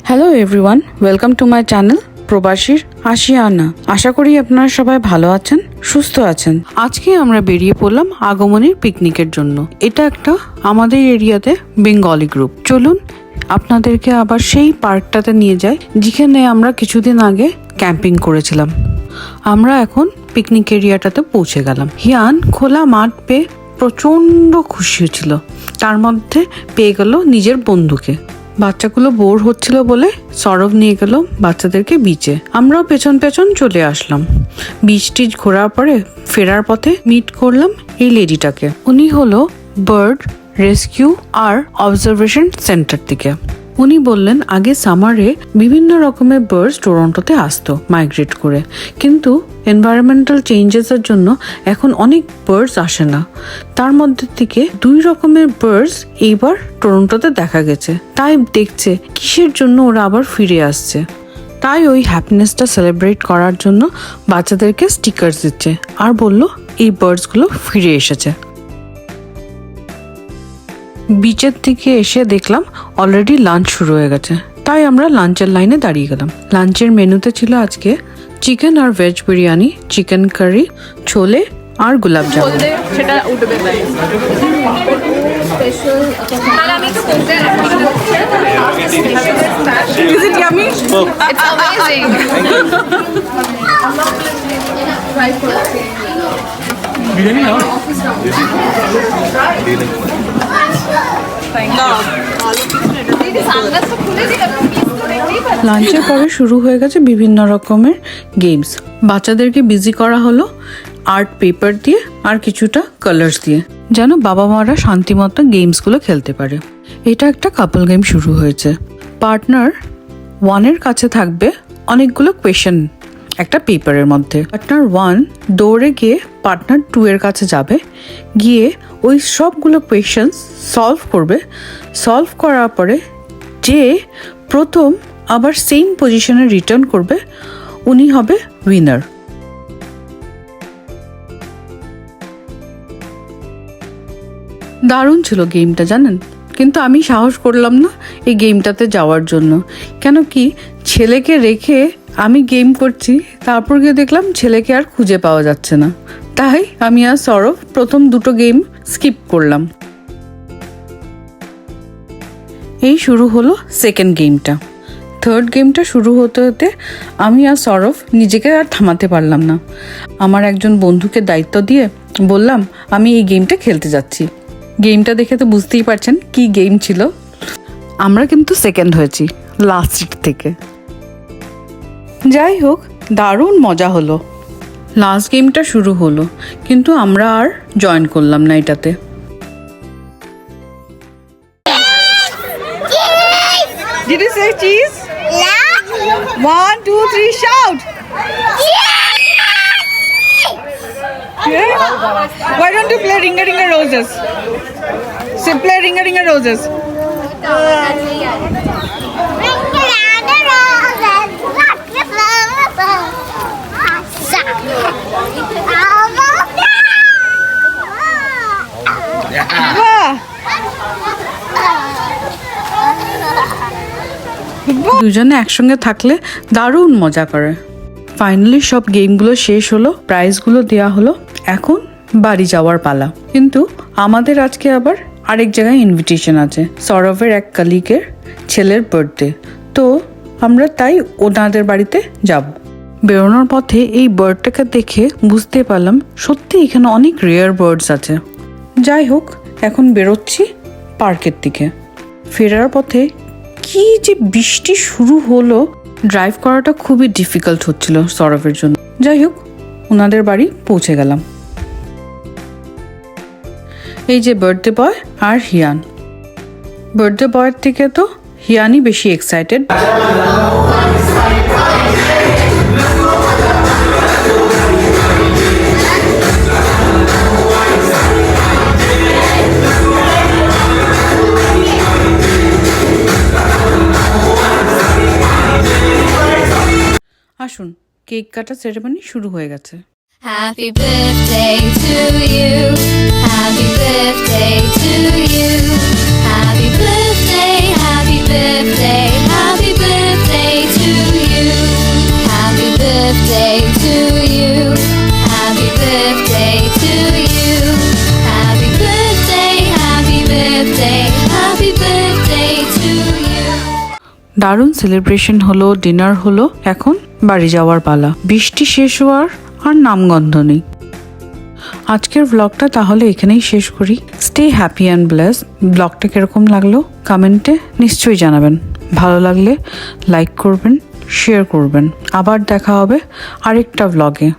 Hello everyone, welcome to my channel প্রবাসীর আশিয়ানা। আশা করি আপনারা সবাই ভালো আছেন, সুস্থ আছেন। আজকে আমরা বেরিয়ে পড়লাম আগমনীর পিকনিকের জন্য। এটা একটা আমাদের এরিয়াতে বেঙ্গলি গ্রুপ। চলুন আপনাদেরকে আবার সেই পার্কটাতে নিয়ে যাই যেখানে আমরা কিছুদিন আগে ক্যাম্পিং করেছিলাম। আমরা এখন পিকনিক এরিয়াটাতে পৌঁছে গেলাম। হিয়ান খোলা মাঠ পেয়ে প্রচন্ড খুশি ছিল, তার মধ্যে পেয়ে গেল নিজের বন্ধুকে। বাচ্চাগুলো বোর হচ্ছিল বলে সৌরভ নিয়ে গেল বাচ্চাদেরকে বিচে। আমরাও পেছন পেছন চলে আসলাম। বিচ টিচ ঘোরার পরে ফেরার পথে মিট করলাম এই লেডিটাকে। উনি হলো বার্ড রেস্কিউ আর অবজারভেশন সেন্টার থেকে। উনি বললেন আগে সামারে বিভিন্ন রকমের বার্ডস টরন্টোতে আসতো মাইগ্রেট করে, কিন্তু এনভায়রনমেন্টাল চেঞ্জেসের জন্য এখন অনেক বার্ডস আসে না। তার মধ্যে থেকে 2 রকমের বার্ডস এইবার টরন্টোতে দেখা গেছে। তাই দেখছে কিসের জন্য ওরা আবার ফিরে আসছে। তাই ওই হ্যাপিনেসটা সেলিব্রেট করার জন্য বাচ্চাদেরকে স্টিকার্স দিচ্ছে আর বলল এই বার্ডসগুলো ফিরে এসেছে। বিচের থেকে এসে দেখলাম অলরেডি লাঞ্চ শুরু হয়ে গেছে, তাই আমরা লাঞ্চের লাইনে দাঁড়িয়ে গেলাম। লাঞ্চের মেনুতে ছিল আজকে চিকেন আর ভেজ বিরিয়ানি, চিকেন কারি, ছোলে আর গোলাপ জামুন। সেটা উঠবে তাই স্পেশাল মানে আমি তো বলতে Is it yummy? It's amazing. Biryani নাও। লাঞ্চের পরে শুরু হয়ে গেছে বিভিন্ন রকমের গেমস। বাচ্চাদেরকে বিজি করা হলো আর্ট পেপার দিয়ে আর কিছুটা কালার্স দিয়ে, যেন বাবা মারা শান্তিমতো গেমসগুলো খেলতে পারে। এটা একটা কাপল গেম শুরু হয়েছে। পার্টনার 1-এর কাছে থাকবে অনেকগুলো কোয়েশ্চেন একটা পেপারের মধ্যে। পার্টনার 1 দৌড়ে গিয়ে পার্টনার 2-এর কাছে যাবে, গিয়ে ওই সবগুলো কোয়েশ্চেন সলভ করবে। সলভ করার পরে যে প্রথম আবার সেম পজিশনে রিটার্ন করবে উনি হবে উইনার। দারুণ ছিল গেমটা জানেন, কিন্তু আমি সাহস করলাম না এই গেমটাতে যাওয়ার জন্য। কেন কি ছেলেকে রেখে আমি গেম করছি, তারপর গিয়ে দেখলাম ছেলেকে আর খুঁজে পাওয়া যাচ্ছে না। তাই আমি আর সৌরভ প্রথম 2টো গেম স্কিপ করলাম। এই শুরু হলো সেকেন্ড গেমটা। থার্ড গেমটা শুরু হতে হতে আমি আর সৌরভ নিজেকে আর থামাতে পারলাম না। আমার একজন বন্ধুকে দায়িত্ব দিয়ে বললাম আমি এই গেমটা খেলতে যাচ্ছি। গেমটা দেখে তো বুঝতেই পারছেন কি গেম ছিল। আমরা কিন্তু সেকেন্ড হয়েছি লাস্ট সিট থেকে। যাই হোক, দারুণ মজা হলো। লাস্ট গেমটা শুরু হলো, কিন্তু আমরা আর জয়েন করলাম না এটাতে। Did you say cheese? Yeah. 1, 2, 3, shout! Yeah. Why don't you play Ringa Ringa Roses? Say play Ringa Ringa Roses. Wow. দুজনে একসঙ্গে থাকলে দারুণ মজা করে। ফাইনালি সব গেমগুলো শেষ হলো, প্রাইজগুলো দেওয়া হলো। এখন বাড়ি যাওয়ার পালা। কিন্তু আমাদের আজকে আবার আরেক জায়গায় ইনভিটেশন আছে, সৌরভের এক কলিগের ছেলের বার্থডে। তো আমরা তাই ওনাদের বাড়িতে যাব। বেরোনোর পথে এই বার্ডটাকে দেখে বুঝতে পারলাম সত্যি এখানে অনেক রেয়ার বার্ডস আছে। যাই হোক, এখন বেরোচ্ছি পার্কের দিকে। ফেরার পথে কি যে বৃষ্টি শুরু হলো, ড্রাইভ করাটা খুবই ডিফিকাল্ট হচ্ছিল সৌরভের জন্য। যাই হোক, ওনাদের বাড়ি পৌঁছে গেলাম। এই যে বার্থডে বয় আর হিয়ান। বার্থডে বয়ের থেকে তো হিয়ানই বেশি এক্সাইটেড। আসুন, কেক কাটা সেরেমনি শুরু হয়ে গেছে। Happy birthday to you. Happy birthday to you. Happy birthday, happy birthday, happy birthday. দারুণ সেলিব্রেশন হলো, ডিনার হলো, এখন বাড়ি যাওয়ার পালা। বৃষ্টি শেষ হওয়ার আর নামগন্ধ নেই। আজকের ব্লগটা তাহলে এখানেই শেষ করি। Stay happy and blessed. ব্লগটা কিরকম লাগলো কমেন্টে নিশ্চয়ই জানাবেন। ভালো লাগলে লাইক করবেন, শেয়ার করবেন। আবার দেখা হবে আরেকটা ব্লগে।